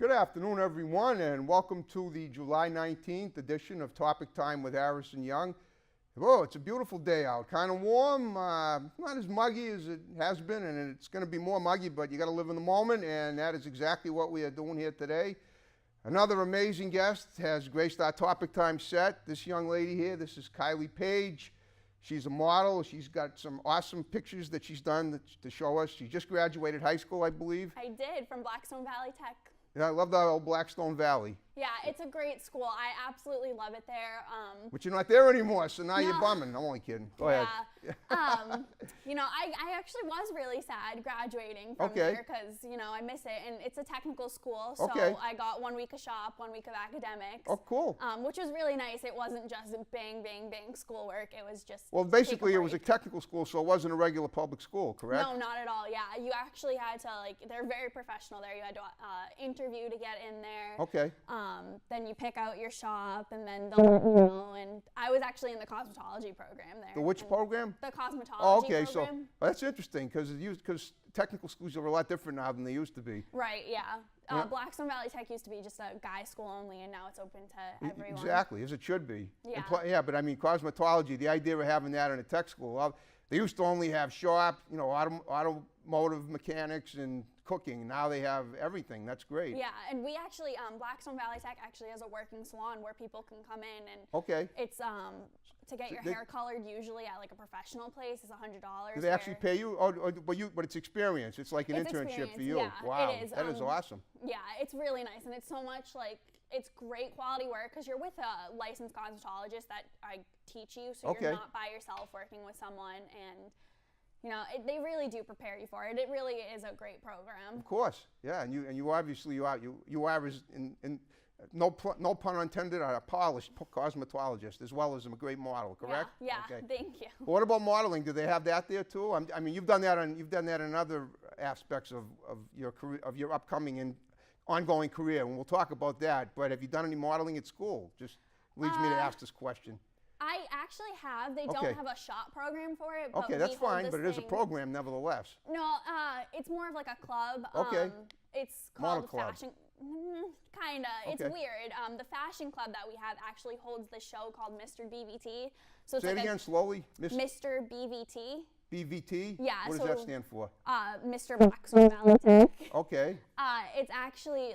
Good afternoon, everyone, and welcome to the July 19th edition of Topic Time with Harrison Young. Whoa, it's a beautiful day out. Kind of warm, not as muggy as it has been, and it's going to be more muggy, but you got to live in the moment, and that is exactly what we are doing here today. Another amazing guest has graced our Topic Time set. This young lady here, this is Kiley Page. She's a model. She's got some awesome pictures that she's done to show us. She just graduated high school, I believe. I did, from Blackstone Valley Tech. Yeah, I love that old Blackstone Valley. Yeah, it's a great school. I absolutely love it there. But you're not there anymore, so now No. you're bumming. I'm only kidding. Go ahead. You know, I actually was really sad graduating from there because, you know, I miss it. And it's a technical school, so I got 1 week of shop, 1 week of academics. Oh, cool. Which was really nice. It wasn't just bang, bang, bang schoolwork. It was just Well, basically, it was a technical school, so it wasn't a regular public school, correct? No, not at all. Yeah, you actually had to, like, they're very professional there. You had to interview to get in there. Okay. Then you pick out your shop, and then they'll, you know, and I was actually in the cosmetology program there. The which program? The cosmetology Oh, okay. program. So that's interesting because technical schools are a lot different now than they used to be. Right, yeah. Blackstone Valley Tech used to be just a guy school only, and now it's open to everyone. Exactly, as it should be. Yeah. Yeah, but I mean, cosmetology, the idea of having that in a tech school, they used to only have shop, you know, automotive mechanics and cooking. Now they have everything. That's great. Yeah, and we actually, Blackstone Valley Tech actually has a working salon where people can come in, and it's to get your hair colored usually at like a professional place is $100. Do they actually pay you? But it's experience. It's like an internship for you. Yeah, wow, it is. That is awesome. Yeah, it's really nice, and it's so much like, it's great quality work because you're with a licensed cosmetologist that I teach you, so you're not by yourself working with someone, and you know, they really do prepare you for it. It really is a great program. Of course, yeah, and you obviously you are as in no pun intended, a polished cosmetologist as well as a great model, correct? Yeah, thank you. Well, what about modeling? Do they have that there too? I mean, you've done that in other aspects of your career, of your upcoming and ongoing career, and we'll talk about that. But have you done any modeling at school? Just leads me to ask this question. I actually have. They don't have a shop program for it. But okay, that's fine, but it is a program nevertheless. No, it's more of like a club. Okay. It's called Model Fashion. Kinda. It's weird. The fashion club that we have actually holds this show called Mr. BVT. So it's Say it again slowly. Mr. BVT. BVT? Yeah. What does that stand for? Mr. Blackstone Valley Tech. Okay.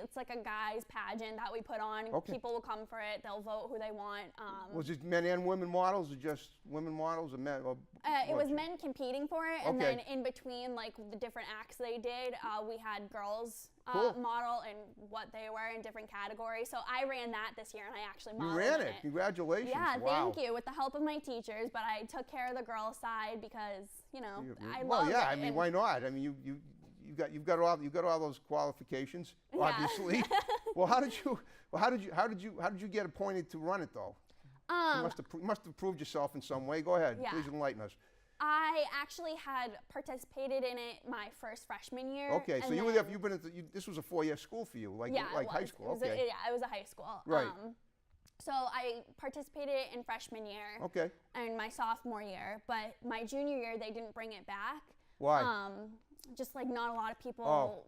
It's like a guy's pageant that we put on. People will come for it. They'll vote who they want. Was it men and women models, or just women models, or men? It was men competing for it, and then in between, like the different acts they did, we had girls model and what they were in different categories. So I ran that this year, and I actually modeled You ran it. Congratulations. Yeah, wow. Thank you. With the help of my teachers, but I took care of the girls side because, you know, I love it. Well, yeah. I mean, why not? I mean, you've got all those qualifications, obviously. Well, how did you get appointed to run it though? You must have proved yourself in some way. Go ahead. Please enlighten us. I actually had participated in it my first freshman year. Okay, so you were there. This was a 4-year school for you, like high school. It was a high school. Right. So I participated in freshman year. Okay. And my sophomore year, but my junior year they didn't bring it back. Why? Just like not a lot of people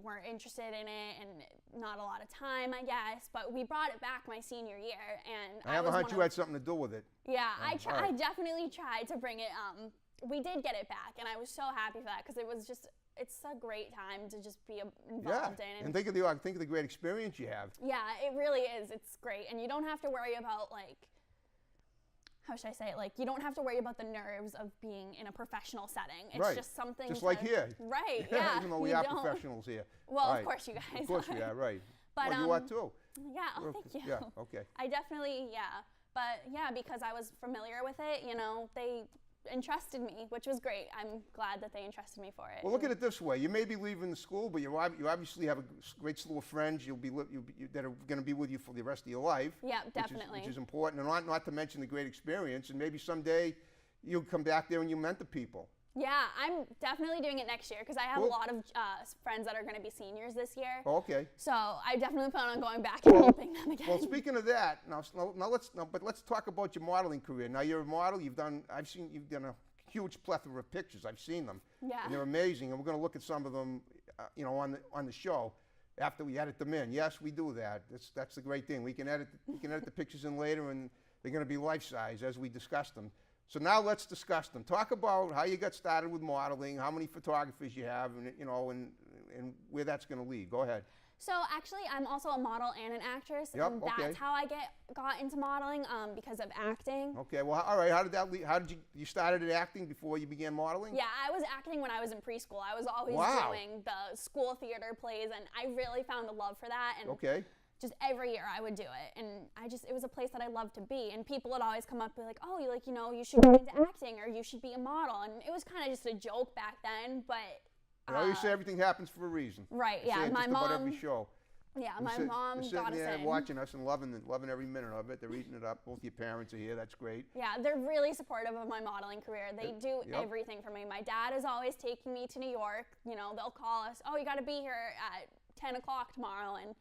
weren't interested in it, and not a lot of time, I guess. But we brought it back my senior year, and I have a hunch you had something to do with it. Yeah, I definitely tried to bring it. We did get it back, and I was so happy for that because it's a great time to just be involved in. And think of the great experience you have. Yeah, it really is. It's great, and you don't have to worry about how should I say it? Like, you don't have to worry about the nerves of being in a professional setting. It's just something. Just like here. Right. Yeah. Even though we are professionals here. Well, of course you guys. Of course we are. Right. But you are too. Yeah. Oh, thank you. Yeah. Okay. I definitely But yeah, because I was familiar with it, you know, they entrusted me, which was great. I'm glad that they entrusted me for it. Well, look at it this way: you may be leaving the school, but you obviously have a great slew of friends. That are going to be with you for the rest of your life. Yeah, definitely. Which is important, and not to mention the great experience. And maybe someday you'll come back there and you mentor people. Yeah, I'm definitely doing it next year because I have a lot of friends that are going to be seniors this year. Oh, okay. So I definitely plan on going back and helping them again. Well, speaking of that, let's talk about your modeling career. Now you're a model. You've done a huge plethora of pictures. I've seen them. Yeah. And they're amazing. And we're going to look at some of them, on the show. after we edit them in. Yes, we do that. That's the great thing. We can edit the pictures in later, and they're going to be life-size as we discuss them. So now let's discuss them. Talk about how you got started with modeling, how many photographers you have, and and where that's going to lead. Go ahead. So actually, I'm also a model and an actress, Yep, and okay. that's how I got into modeling because of acting. Okay, well, all right. How did that lead? How did you started at acting before you began modeling? Yeah, I was acting when I was in preschool. I was always Wow. doing the school theater plays, and I really found a love for that. And Okay. just every year I would do it, and it was a place that I loved to be. And people would always come up and be like, "Oh, you should go into acting, or you should be a model." And it was kind of just a joke back then, but. You always say everything happens for a reason. Right. You say Yeah. it My just mom. about every show. Yeah, You're my sit- mom you're sitting got us there in. watching us and loving every minute of it. They're eating it up. Both your parents are here. That's great. Yeah, they're really supportive of my modeling career. They do Yep. everything for me. My dad is always taking me to New York. They'll call us, "Oh, you got to be here at 10 o'clock tomorrow," and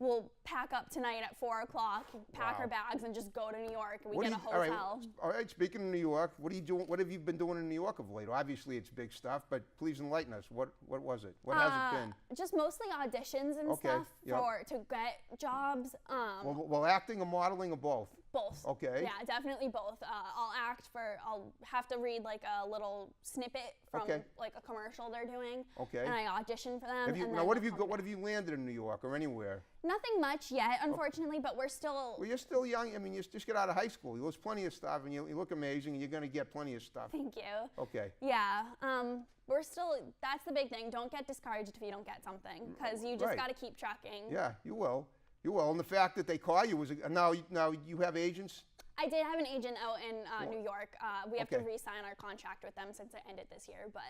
we'll pack up tonight at 4 o'clock, pack Wow. our bags, and just go to New York. And we What get do a you- hotel. all right, speaking of New York, what are you doing? What have you been doing in New York of late? Obviously, it's big stuff, but please enlighten us. What was it? What has it been? Just mostly auditions and Okay, stuff yep. to get jobs. Well, acting or modeling or both? Both. Okay. Yeah, definitely both. I'll have to read like a little snippet from Okay. like a commercial they're doing. Okay. And I audition for them. Have you, and now, then what have they'll you call me what have you landed in New York or anywhere? Nothing much yet, unfortunately, but we're still. Well, you're still young. I mean, you just got out of high school. There's plenty of stuff, and you look amazing, and you're going to get plenty of stuff. Thank you. Okay. Yeah, we're still. That's the big thing. Don't get discouraged if you don't get something, because you just Right. got to keep trucking. Yeah, you will. You will. And the fact that they call you was now you have agents. I did have an agent out in New York. We have to Okay. re-sign our contract with them since it ended this year, but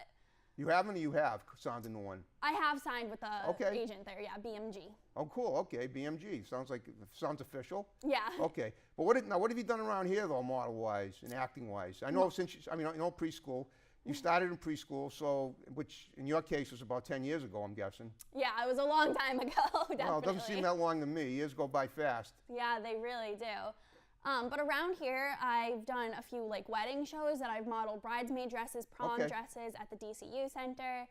You haven't, or you have? Sounds a new one. I have signed with the Okay. agent there. Yeah, BMG. Oh, cool. Okay, BMG. Sounds official. Yeah. Okay, but what have you done around here though, model-wise and acting-wise? I know preschool. You started in preschool, so which in your case was about 10 years ago, I'm guessing. Yeah, it was a long time ago. Definitely. Well, it doesn't seem that long to me. Years go by fast. Yeah, they really do. But around here, I've done a few like wedding shows that I've modeled bridesmaid dresses, prom Okay. dresses at the DCU Center.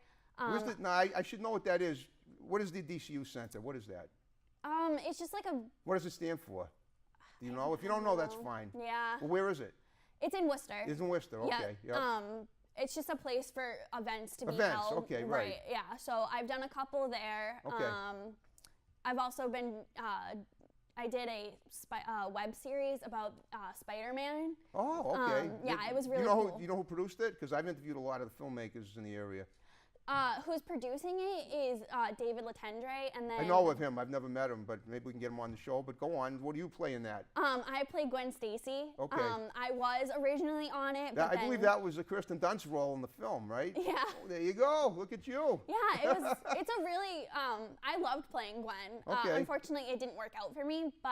Now, I should know what that is. What is the DCU Center? What is that? It's just like a. What does it stand for? Do you know? If you don't know, that's fine. Yeah. Well, where is it? It's in Worcester. It's in Worcester. Okay. Yeah. Yep. It's just a place for events to be Events, held. okay, right. Yeah. So I've done a couple there. Okay. I've also been. I did a web series about Spider-Man. Oh, okay. Yeah, it was really you know cool. You know who produced it? Because I've interviewed a lot of the filmmakers in the area. Who's producing it is David Latendre, and then I know of him. I've never met him, but maybe we can get him on the show. But go on. What do you play in that? I play Gwen Stacy. Okay. I was originally on it, but I believe that was a Kirsten Dunst role in the film, right? Yeah. Oh, there you go. Look at you. Yeah, it's a really. I loved playing Gwen. Okay. Unfortunately, it didn't work out for me, but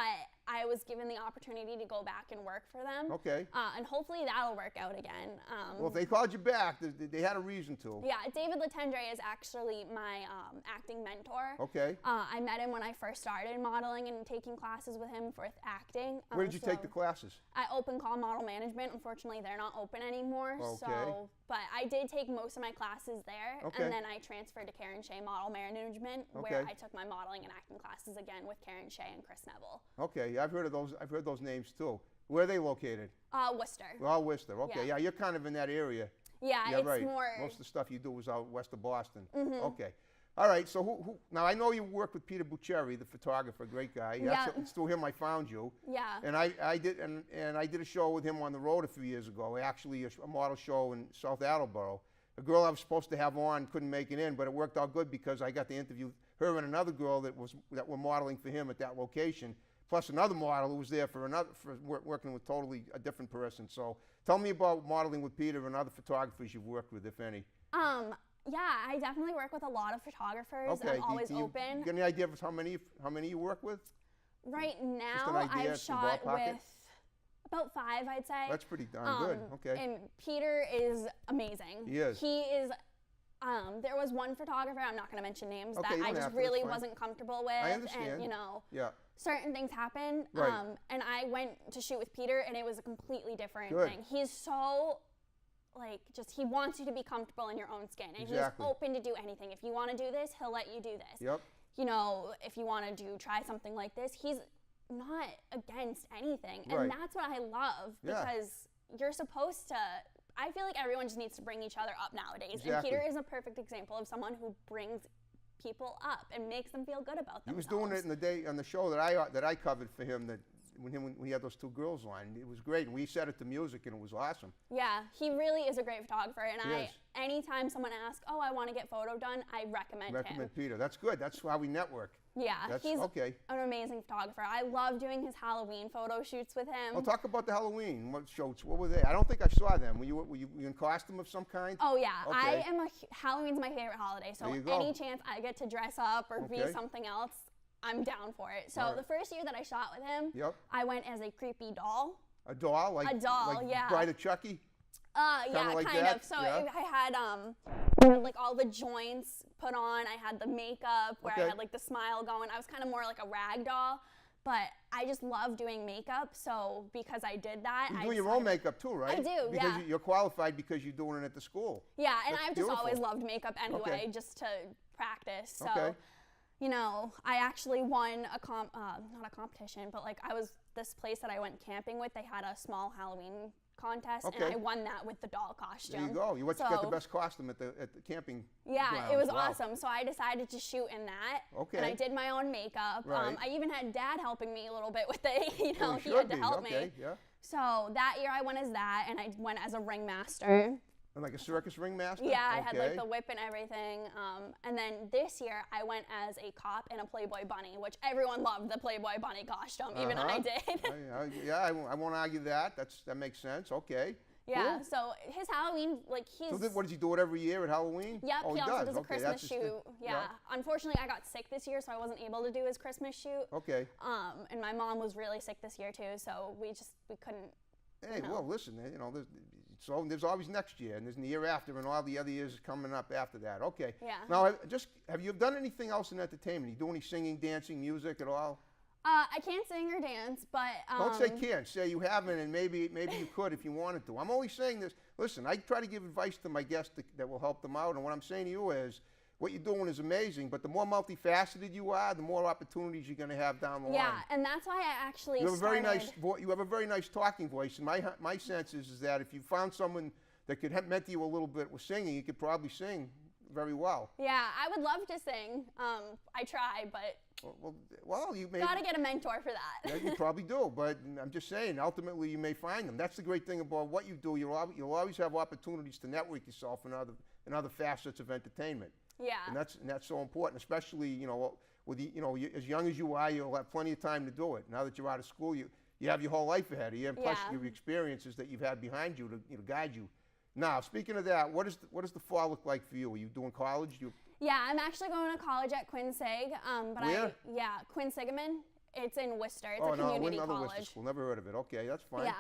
I was given the opportunity to go back and work for them. Okay. And hopefully that'll work out again. Well, if they called you back, they had a reason to. Yeah, David Latendre is actually my acting mentor. Okay. I met him when I first started modeling and taking classes with him for acting. Where did you take the classes? At Open Call Model Management. Unfortunately, they're not open anymore. Okay. But I did take most of my classes there, Okay. and then I transferred to Karen Shea Model Management, Okay. where I took my modeling and acting classes again with Karen Shea and Chris Neville. Okay. Yeah, I've heard of those. I've heard those names too. Where are they located? Worcester. Oh, Worcester. Okay. Yeah. Yeah, you're kind of in that area. Yeah, Yeah, it's right. more. Most of the stuff you do was out west of Boston. Okay. All right. So who now I know you work with Peter Bucherri, the photographer, great guy. Yeah. It's through him I found you. Yeah. And I did a show with him on the road a few years ago. Actually, a model show in South Attleboro. A girl I was supposed to have on couldn't make it in, but it worked out good because I got to interview her and another girl that were modeling for him at that location, plus another model who was there for working with totally a different person. So tell me about modeling with Peter and other photographers you've worked with, if any. Yeah, I definitely work with a lot of photographers. Okay. I'm always do you open. Get any idea of how many you work with? Right an now, idea, I've some shot ballpark it? with about 5, I'd say. That's pretty darn good. Okay. And Peter is amazing. He is. He is. There was one photographer, I'm not going to mention names, Okay, that you I don't just have to, that's really fine. wasn't comfortable with. I understand. And, Yeah. certain things happen. Right. And I went to shoot with Peter, and it was a completely different Good. thing. He's so, he wants you to be comfortable in your own skin. And Exactly. he's open to do anything. If you want to do this, he'll let you do this. Yep. you know, if you want to try something like this, he's not against anything. And Right. that's what I love, Yeah. because you're supposed to, I feel like everyone just needs to bring each other up nowadays. Exactly. And Peter is a perfect example of someone who brings people up and makes them feel good about themselves. He was doing it in the day on the show that I covered for him, that when he had those 2 girls on. It was great, and we set it to music, and it was awesome. Yeah, he really is a great photographer, and He is. anytime someone asks, oh, I want to get photo done, I recommend him. Peter. That's good. That's how we network. Yeah, he's okay. an amazing photographer. I love doing his Halloween photo shoots with him. Well, talk about the Halloween shoots. What were they? I don't think I saw them. Were you in costume of some kind? Oh yeah, Okay. Halloween's my favorite holiday. So There you go. any chance I get to dress up or be Okay. something else, I'm down for it. So All right. the first year that I shot with him, Yep. I went as a creepy doll. A doll, like yeah. Bride of Chucky. Yeah, like kind that? of. So Yeah. I had like all the joints put on. I had the makeup where Okay. I had like the smile going. I was kind of more like a rag doll, but I just love doing makeup. So because I did that, You I do your decided- own makeup too, right? I do, because yeah. you're qualified because you're doing it at the school. Yeah, and That's I've just always beautiful. loved makeup anyway, Okay. just to practice. So, Okay. you know, I actually won a not a competition, but like this place that I went camping with, they had a small Halloween contest, Okay. and I won that with the doll costume. There you go. You got the So- best costume at the camping. Yeah, grounds. it was Wow. awesome. So I decided to shoot in that. Okay. And I did my own makeup. Right. I even had Dad helping me a little bit with it. You know, Well, you he should had to be. help Okay, me. yeah. So that year I went as that, and I went as a ringmaster. And like a circus ringmaster? Yeah, I had like Okay. the whip and everything. And then this year I went as a cop and a Playboy bunny, which everyone loved the Playboy bunny costume, even I did. I won't argue that. That makes sense. Okay. Yeah, Cool. so his Halloween, like he's... So what does he do it every year at Halloween? Yep, Oh, he also does. does a Okay, Christmas that's just shoot. Yeah. Unfortunately, I got sick this year, so I wasn't able to do his Christmas shoot. Okay. And my mom was really sick this year too, so we couldn't. Hey, No. well, listen, there's always next year, and there's the year after, and all the other years coming up after that. Okay. Yeah. Now, have you done anything else in entertainment? You do any singing, dancing, music at all? I can't sing or dance, but Don't say can't. Say you haven't, and maybe you could if you wanted to. I'm only saying this. Listen, I try to give advice to my guests that will help them out, and what I'm saying to you is, what you're doing is amazing, but the more multifaceted you are, the more opportunities you're going to have down the line. yeah, and that's why I actually You have a very started. you have a very nice talking voice, and my sense is that if you found someone that could mentor you a little bit with singing, you could probably sing very well. Yeah, I would love to sing. I try, but Well, you may gotta get a mentor for that. Yeah, you probably do, but I'm just saying, ultimately you may find them. That's the great thing about what you do. You'll always have opportunities to network yourself in other facets of entertainment. Yeah. And that's so important, especially as young as you are, you'll have plenty of time to do it. Now that you're out of school, you have your whole life ahead of you, and plus Yeah. your experiences that you've had behind you to guide you. Now, speaking of that, what does the fall look like for you? Are you doing college? Yeah, I'm actually going to college at Quinn Sig. Where? Quinn Sigeman. It's in Worcester. It's Oh, a no, community another college. Worcester school. Never heard of it. Okay, that's fine. Yeah.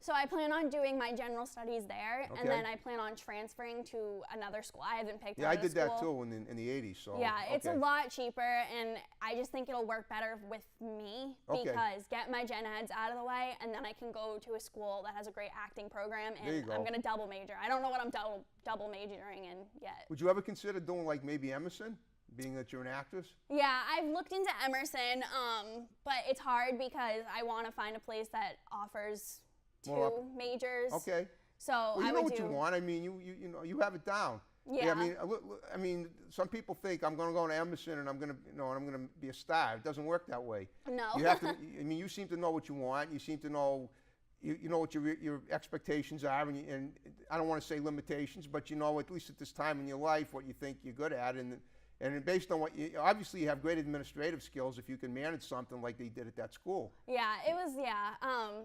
So I plan on doing my general studies there, Okay. and then I plan on transferring to another school. I haven't picked Yeah, I another did that school. too in the 80s. So Yeah, it's a okay. lot cheaper, and I just think it'll work better with me Okay. because get my gen eds out of the way, and then I can go to a school that has a great acting program, There you and go. I'm gonna double major. I don't know what I'm double majoring in yet. Would you ever consider doing like maybe Emerson, being that you're an actress? Yeah, I've looked into Emerson, but it's hard because I want to find a place that offers two majors. Okay. So Well, you I know would what do. you want. I mean, you have it down. Yeah. I mean, some people think I'm going to go to Emerson and I'm going to be a star. It doesn't work that way. No. You have to. I mean, you seem to know what you want. You seem to know. You know what your expectations are, and I don't want to say limitations, but you know at least at this time in your life what you think you're good at, and based on what obviously you have great administrative skills if you can manage something like they did at that school. Yeah, it was. Yeah,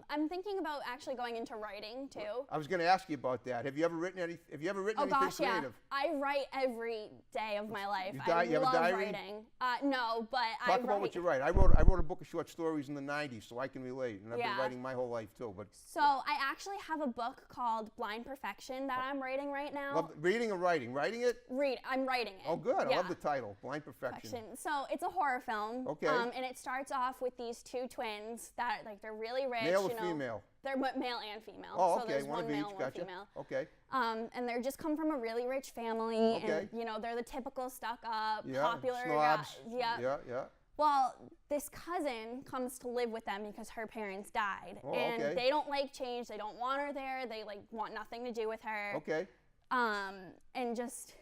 I'm thinking about actually going into writing too. I was going to ask you about that. Have you ever written anything Oh creative? gosh, yeah. I write every day of my life. You I have a love diary? writing. No, but I Talk write. about what you write. I wrote a book of short stories in the 90s, so I can relate, and I've been Yeah. writing my whole life too. But So I actually have a book called Blind Perfection that I'm writing right now. reading or writing? Writing it? I'm writing it. Oh, good. I Yeah. love the title, Blind Perfection. So it's a horror film. Okay. And it starts off with these two twins that they're really rich. Male or female? They're male and female. Oh, So okay, there's one of male, each, one gotcha. female. Okay. And they're just come from a really rich family, Okay. and they're the typical stuck-up, Yeah, popular snobs. guy. Yeah. Yeah. Well, this cousin comes to live with them because her parents died, Oh, and okay. they don't like change. They don't want her there. They want nothing to do with her. Okay. And just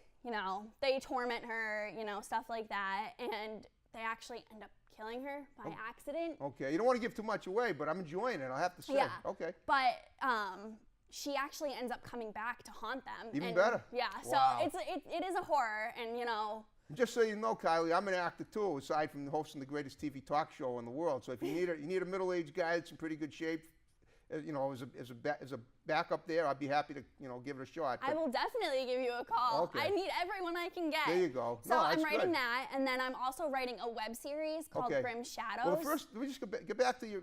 they torment her, stuff like that, and they actually end up killing her by accident. Okay. You don't want to give too much away, but I'm enjoying it. I have to say. Yeah. Okay. But she actually ends up coming back to haunt them. Even and, better. Yeah. Wow. So it is a horror, and Just so you know, Kylie, I'm an actor too, aside from hosting the greatest TV talk show in the world. So if you need a middle-aged guy that's in pretty good shape, as a backup there, I'd be happy to give it a shot. I will definitely give you a call. Okay. I need everyone I can get. There you go. So No, I'm that's writing good. that, and then I'm also writing a web series called Okay. Grim Shadows. Well, first, let me just get back to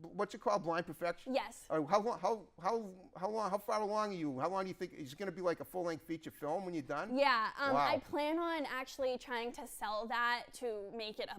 what's it called, Blind Perfection? Yes. How far along are you? How long do you think is it going to be like a full-length feature film when you're done? Yeah. Wow. I plan on actually trying to sell that to make it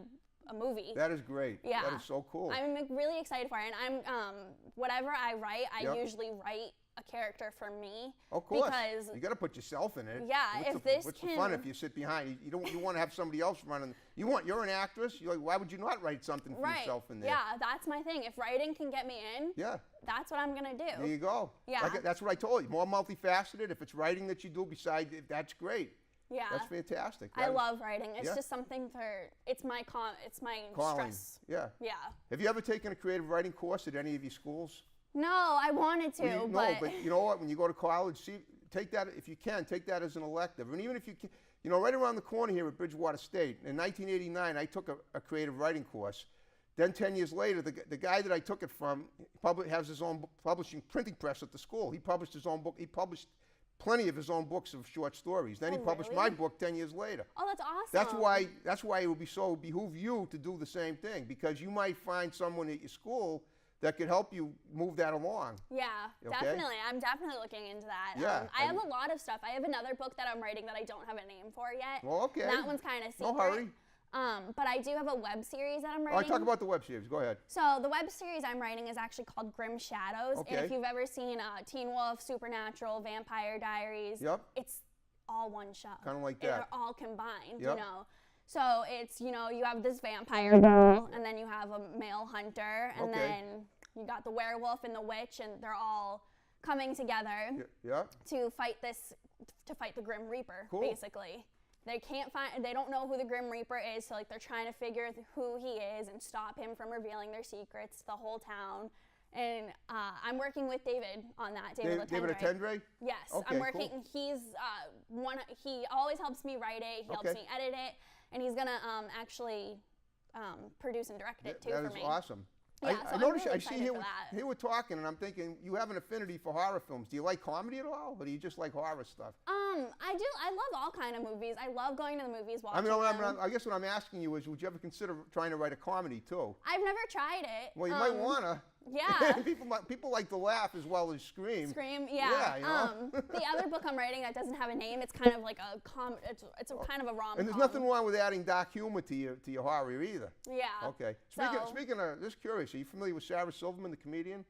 a movie. That is great. Yeah. That is so cool. I'm really excited for it, and I'm whatever I write, I Yep. usually write a character for me. Of course. Because you got to put yourself in it. Yeah, What's the fun if you sit behind? You want to have somebody else running. You're an actress. Why would you not write something for yourself in there? Yeah, that's my thing. If writing can get me in, Yeah. that's what I'm gonna do. There you go. Yeah. That's what I told you. More multifaceted. If it's writing that you do beside, that's great. Yeah. That's fantastic. I love writing. It's Yeah. just something it's my calling. stress. Yeah. Yeah. Have you ever taken a creative writing course at any of your schools? No, I wanted to, No, but you know what? When you go to college, take that if you can. Take that as an elective, and even if you can, right around the corner here at Bridgewater State. In 1989, I took a creative writing course. Then 10 years later, the guy that I took it from has his own publishing printing press at the school. He published his own book. He published plenty of his own books of short stories. Then he published really? my book 10 years later. Oh, that's awesome. That's why it would behoove you to do the same thing, because you might find someone at your school that could help you move that along. Yeah, Okay? definitely. I'm definitely looking into that. Yeah, I have a lot of stuff. I have another book that I'm writing that I don't have a name for yet. Well, okay. That one's kind of secret. No hurry. But I do have a web series that I'm All writing. right, talk about the web series. Go ahead. So the web series I'm writing is actually called Grim Shadows. Okay. And if you've ever seen Teen Wolf, Supernatural, Vampire Diaries, Yep. it's all one show. Kinda like They're that. all combined, Yep. So it's, you have this vampire girl, and then you have a male hunter, and Okay. then you got the werewolf and the witch, and they're all coming together Yeah. to fight the Grim Reaper, Cool. basically. They don't know who the Grim Reaper is, so they're trying to figure who he is and stop him from revealing their secrets to the whole town. And I'm working with David on that. David Attendre? Yes, Okay, I'm working. cool. He's he always helps me write it. He helps Okay. me edit it, and he's gonna actually produce and direct it too That for is me. awesome. Yeah, I so I'm noticed. really I see excited here for that. here we're talking, and I'm thinking you have an affinity for horror films. Do you like comedy at all, or do you just like horror stuff? I do. I love all kind of movies. I love going to the movies, I watching them. I guess what I'm asking you is, would you ever consider trying to write a comedy too? I've never tried it. Well, you might wanna. Yeah. people like to laugh as well as scream. Scream, yeah. The other book I'm writing that doesn't have a name, it's kind of like a it's a kind of a rom-com. And there's nothing wrong with adding dark humor to your horror either. Yeah. Okay. So- Speaking of, just curious, are you familiar with Sarah Silverman, the comedian?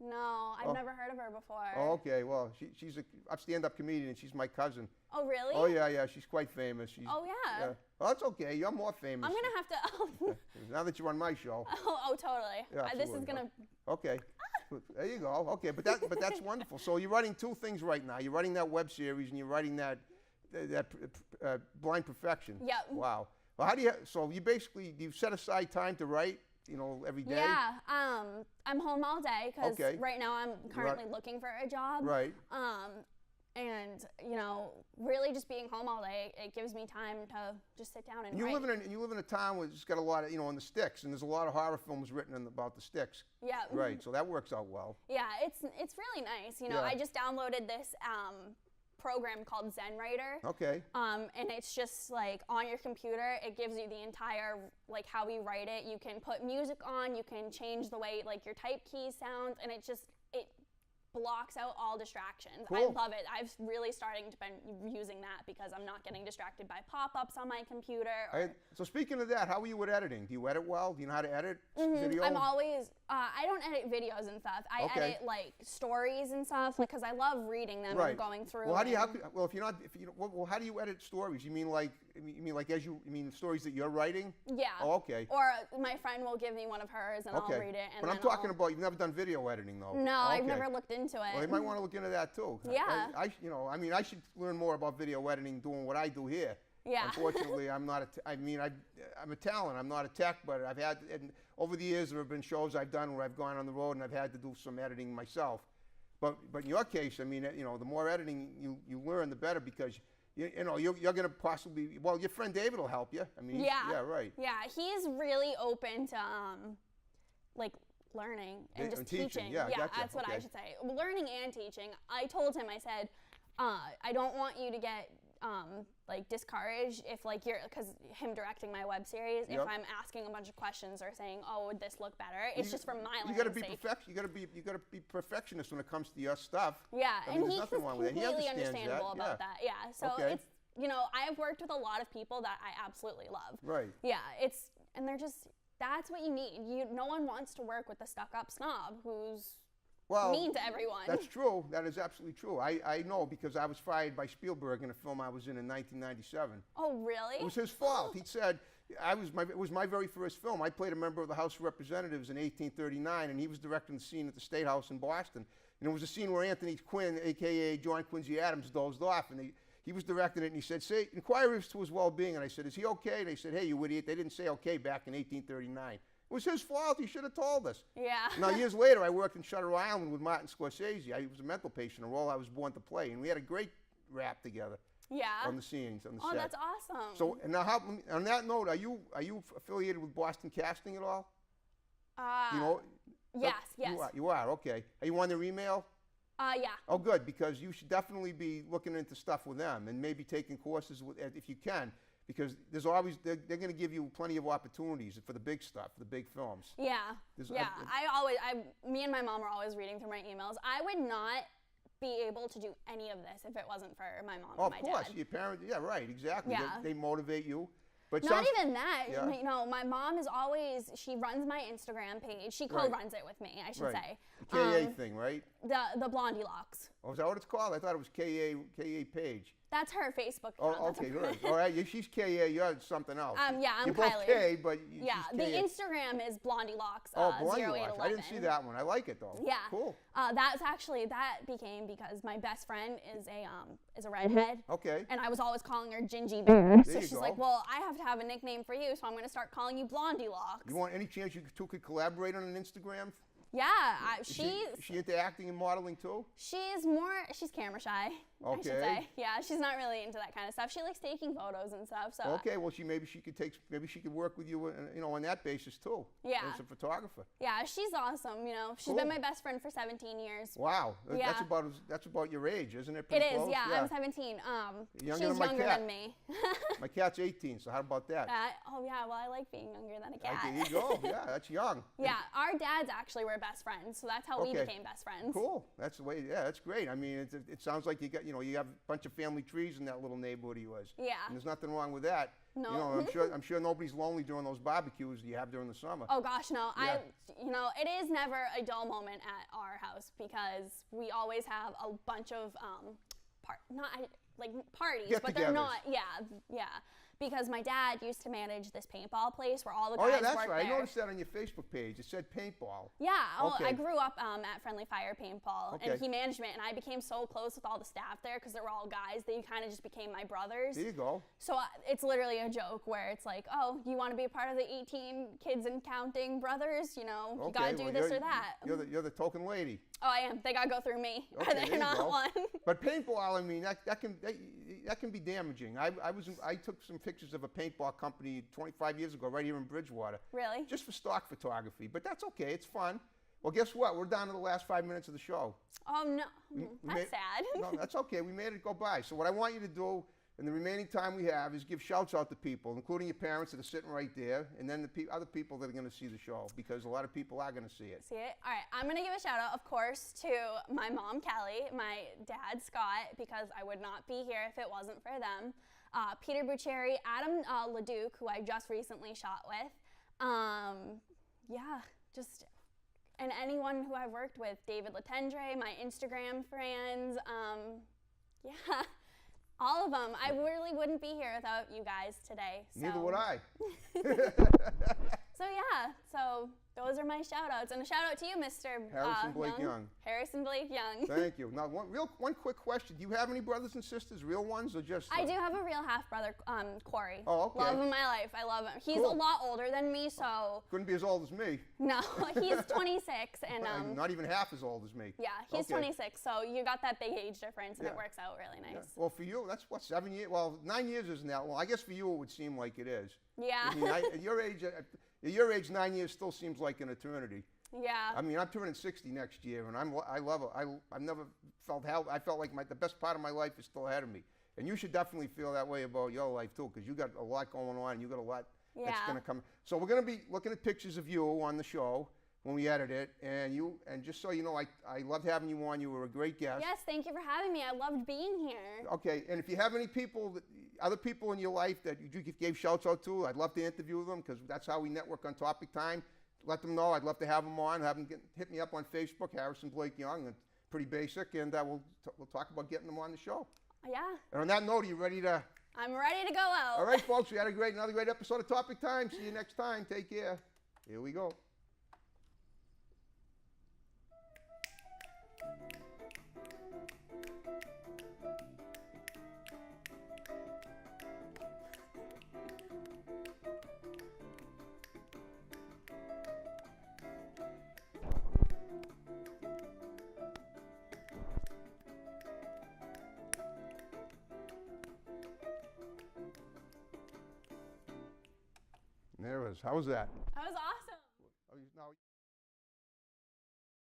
No, I've never heard of her before. Oh, okay. Well, she's a stand-up comedian, and she's my cousin. Oh, really? Oh yeah. She's quite famous. Oh, yeah. Well, that's okay. You're more famous. I'm gonna have to. Now that you're on my show. Oh, totally. Yeah, This is absolutely. gonna. Okay. There you go. Okay, but that's wonderful. So you're writing two things right now. You're writing that web series, and you're writing that Blind Perfection. Yep. Wow. Well, how do you? So you set aside time to write, every day. Yeah. I'm home all day because Okay. right now I'm currently looking for a job. Right. And really just being home all day, it gives me time to just sit down and You write. live in a town where it's got a lot of, in the sticks, and there's a lot of horror films written about the sticks. Yeah. Right. So that works out well. Yeah, it's really nice. Yeah. I just downloaded this program called Zen Writer. Okay. And it's just like on your computer, it gives you the entire, like how we write it. You can put music on, you can change the way like your type keys sound, and it blocks out all distractions. Cool. I love it. I've really starting to been using that because I'm not getting distracted by pop-ups on my computer. So speaking of that, how are you with editing? Do you edit well? Do you know how to edit video? I'm always, I don't edit videos and stuff. I edit like stories and stuff because I love reading them and going through. Well, how do you? How do you edit stories? You mean like stories that you're writing? Yeah. Oh, okay. Or my friend will give me one of hers and I'll read it. And but I'm talking about you've never done video editing though. No, I've never looked into it. Well, you might want to look into that too. Yeah. I should learn more about video editing, doing what I do here. Yeah. Unfortunately, I'm not. I'm a talent. I'm not a tech, but I've had. And over the years, there have been shows I've done where I've gone on the road and I've had to do some editing myself. But in your case, the more editing you learn, the better because. You're going to possibly, your friend David will help you. Yeah, right. Yeah, he's really open to learning and just teaching. Yeah, gotcha. That's what I should say. Learning and teaching. I told him, I said, I don't want you to get discouraged if because him directing my web series, if I'm asking a bunch of questions or saying, oh, would this look better? It's just for my learning. You got to be perfectionist when it comes to your stuff. Yeah, and he's completely understandable about that. Yeah, so it's I've worked with a lot of people that I absolutely love. Right. Yeah, and they're just that's what you need. No one wants to work with a stuck-up snob who's mean to everyone. That's true. That is absolutely true. I know because I was fired by Spielberg in a film I was in 1997. Oh, really? It was his fault. He said, it was my very first film. I played a member of the House of Representatives in 1839, and he was directing the scene at the State House in Boston. And it was a scene where Anthony Quinn, a.k.a. John Quincy Adams, dozed off, and he was directing it, and he said, inquire as to his well-being. And I said, is he okay? And they said, hey, you idiot, they didn't say okay back in 1839. It was his fault. He should have told us. Yeah. Now, years later, I worked in Shutter Island with Martin Scorsese. I was a mental patient, a role I was born to play, and we had a great rap together. Yeah. On the scenes, on the set. Oh, that's awesome. So, and now, on that note, are you affiliated with Boston Casting at all? Yes. You are. Okay. Are you on their email? Yeah. Oh, good, because you should definitely be looking into stuff with them and maybe taking courses if you can. Because there's always, they're going to give you plenty of opportunities for the big stuff, the big films. Yeah. Me and my mom are always reading through my emails. I would not be able to do any of this if it wasn't for my mom and my dad. Of course, your parents, yeah, right, exactly. Yeah. They motivate you. But not even that. Yeah. My mom is always, she runs my Instagram page. She co-runs it with me, I should say. The KA thing, right? The Blondie Locks. Oh, is that what it's called? I thought it was KA Page. That's her Facebook account. Oh, okay, good. All right, she's KA, you're something else. Yeah, I'm You're Kiley. both K, but yeah, the Instagram is Blondie Locks. Blondie 0811. Locks. I didn't see that one. I like it though. Yeah. Cool. That became because my best friend is a redhead. Okay. And I was always calling her Gingy Bear. So she's go. like, well, I have to have a nickname for you, so I'm going to start calling you Blondie Locks. You want any chance you two could collaborate on an Instagram? Yeah, Is she into acting and modeling too? She's camera shy, okay. I should say. Yeah, she's not really into that kind of stuff. She likes taking photos and stuff. So okay, well, maybe she could work with you, on that basis too. Yeah. As a photographer. Yeah, she's awesome. She's been my best friend for 17 years. Wow, yeah. That's about your age, isn't it? It is. Close? Yeah, I'm 17. She's younger than me. My cat's 18. So how about that? Oh yeah, well, I like being younger than a cat. There you go. Yeah, that's young. Yeah, our dads actually were best friends, so that's how we became best friends. Cool. That's the way. Yeah, that's great. I mean, it sounds like you have a bunch of family trees in that little neighborhood he was. Yeah. And there's nothing wrong with that. No. I'm sure nobody's lonely during those barbecues you have during the summer. Oh gosh, no. Yeah. It is never a dull moment at our house because we always have a bunch of parties, but they're not. Yeah. Because my dad used to manage this paintball place where all the guys work there. Oh yeah, that's right. I noticed that on your Facebook page. It said paintball. Yeah. Okay. I grew up at Friendly Fire Paintball, and he managed it, and I became so close with all the staff there because they were all guys. They kind of just became my brothers. There you go. So it's literally a joke where it's like, oh, you want to be a part of the 18 kids and counting brothers? You got to do this or that. You're the token lady. Oh, I am. They got to go through me. Okay, They're not one. But paintball, I mean, that can be damaging. I took some pictures of a paintball company 25 years ago right here in Bridgewater. Really? Just for stock photography. But that's okay. It's fun. Well, guess what? We're down to the last 5 minutes of the show. Oh, no. That's sad. No, that's okay. We made it go by. So what I want you to do And the remaining time we have is give shouts out to people, including your parents that are sitting right there, and then the other people that are going to see the show, because a lot of people are going to see it. See it? All right, I'm going to give a shout out, of course, to my mom, Kelly, my dad, Scott, because I would not be here if it wasn't for them. Peter Bucheri, Adam Leduc, who I just recently shot with. Yeah, just, and anyone who I've worked with, David Latendre, my Instagram friends, yeah. All of them. I really wouldn't be here without you guys today. So. Neither would I. So yeah, so those are my shout outs. And a shout out to you, Mr. Harrison Blake Young. Harrison Blake Young. Thank you. Now, one quick question. Do you have any brothers and sisters, real ones, or just... I do have a real half-brother, Corey. Oh, okay. Love of my life. I love him. He's Cool. a lot older than me, so... Couldn't be as old as me. No, he's 26, and... Not even half as old as me. Yeah, he's Okay. 26, so you got that big age difference, and Yeah. it works out really nice. Yeah. Well, for you, that's what, 7 years? Well, 9 years isn't that long. I guess for you, it would seem like it is. Yeah. I mean, at your age, 9 years still seems like an eternity. Yeah. I mean, I'm turning 60 next year, and I love it. I've never felt I felt like the best part of my life is still ahead of me. And you should definitely feel that way about your life too, because you got a lot going on, and you got a lot that's going to come. So we're going to be looking at pictures of you on the show when we edit it, and just so you know, I loved having you on. You were a great guest. Yes, thank you for having me. I loved being here. Okay, and if you have any people, other people in your life that you gave shouts out to, I'd love to interview them, because that's how we network on Topic Time. Let them know. I'd love to have them on. Have them hit me up on Facebook, Harrison Blake Young. It's pretty basic, and we'll talk about getting them on the show. Yeah. And on that note, are you ready to? I'm ready to go out. All right, folks. We had another great episode of Topic Time. See you next time. Take care. Here we go. There it is. How was that? That was awesome. Oh, now